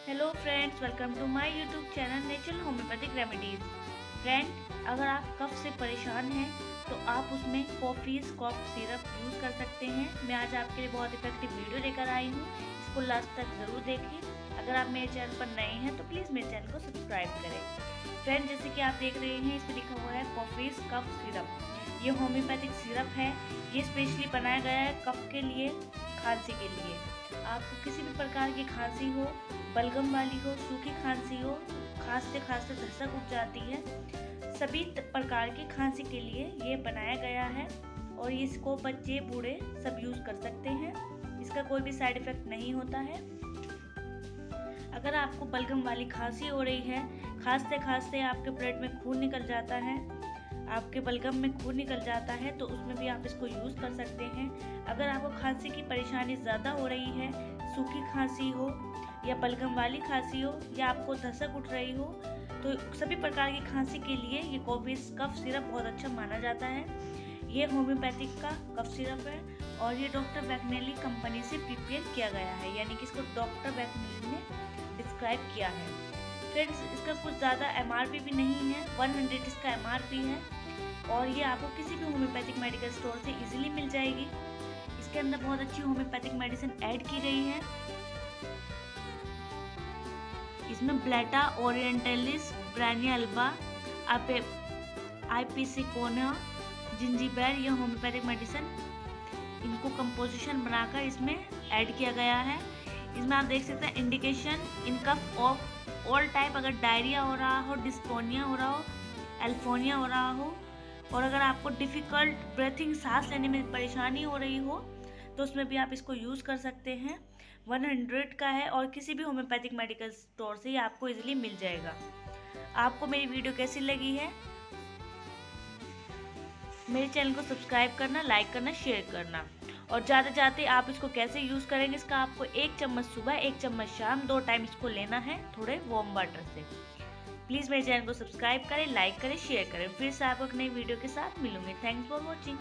Hello friends, welcome to my YouTube channel natural homoeopathic remedies. Friend, अगर आप कफ से परेशान हैं तो आप उसमें कॉफ़ीज़ कॉफ सिरप यूज़ कर सकते हैं। मैं आज आपके लिए बहुत इफेक्टिव वीडियो लेकर आई हूँ, इसको लास्ट तक ज़रूर देखें। अगर आप मेरे चैनल पर नए हैं तो प्लीज़ मेरे चैनल को सब्सक्राइब करें। फ्रेंड, जैसे कि आप देख रहे हैं, इसमें लिखा हुआ है कॉफ़ीज़ कफ सिरप। ये होम्योपैथिक सिरप है। ये स्पेशली बनाया गया है कफ के लिए, खांसी के लिए। आपको किसी भी प्रकार की खांसी हो, बलगम वाली हो, सूखी खांसी हो, खांसते खांसते धसक उठ जाती है, सभी प्रकार की खांसी के लिए ये बनाया गया है और इसको बच्चे बूढ़े सब यूज़ कर सकते हैं। इसका कोई भी साइड इफ़ेक्ट नहीं होता है। अगर आपको बलगम वाली खांसी हो रही है, खांसते खांसते आपके ब्लड में खून निकल जाता है, आपके बलगम में खून निकल जाता है, तो उसमें भी आप इसको यूज़ कर सकते हैं। अगर आपको खांसी की परेशानी ज़्यादा हो रही है, सूखी खांसी हो या बलगम वाली खांसी हो या आपको धसक उठ रही हो, तो सभी प्रकार की खांसी के लिए ये कॉफ़ीज़ कफ सिरप बहुत अच्छा माना जाता है। ये होम्योपैथिक का कफ सिरप है और ये डॉक्टर वैक्नेली कंपनी से प्रिपेयर किया गया है, यानी कि इसको डॉक्टर वैक्नेली ने डिस्क्राइब किया है। फ्रेंड्स, इसका कुछ ज़्यादा MRP भी नहीं है, 100 इसका MRP है और ये आपको किसी भी होम्योपैथिक मेडिकल स्टोर से इजीली मिल जाएगी। इसके अंदर बहुत अच्छी होम्योपैथिक मेडिसिन ऐड की गई है। इसमें ब्लेटा ओरिएंटलिस, ब्रानियल्बा, आइपिसिकोना, जिंजीबर, ये होम्योपैथिक मेडिसिन इनको कंपोजिशन बनाकर इसमें ऐड किया गया है। इसमें आप देख सकते हैं indication in cough of all type. अगर डायरिया हो रहा हो, डिस्पोनिया हो रहा हो, एल्फोनिया हो रहा हो और अगर आपको डिफ़िकल्ट ब्रीथिंग, सांस लेने में परेशानी हो रही हो, तो उसमें भी आप इसको यूज़ कर सकते हैं। 100 का है और किसी भी होम्योपैथिक मेडिकल स्टोर से ये आपको इजीली मिल जाएगा। आपको मेरी वीडियो कैसी लगी है? मेरे चैनल को सब्सक्राइब करना, लाइक करना, शेयर करना। और जाते जाते आप इसको कैसे यूज़ करेंगे, इसका आपको 1 चम्मच सुबह, 1 चम्मच शाम, 2 टाइम इसको लेना है थोड़े वार्म वाटर से। प्लीज़ मेरे चैनल को सब्सक्राइब करें, लाइक करें, शेयर करें। फिर से आपको एक नई वीडियो के साथ मिलूंगी। Thanks for watching.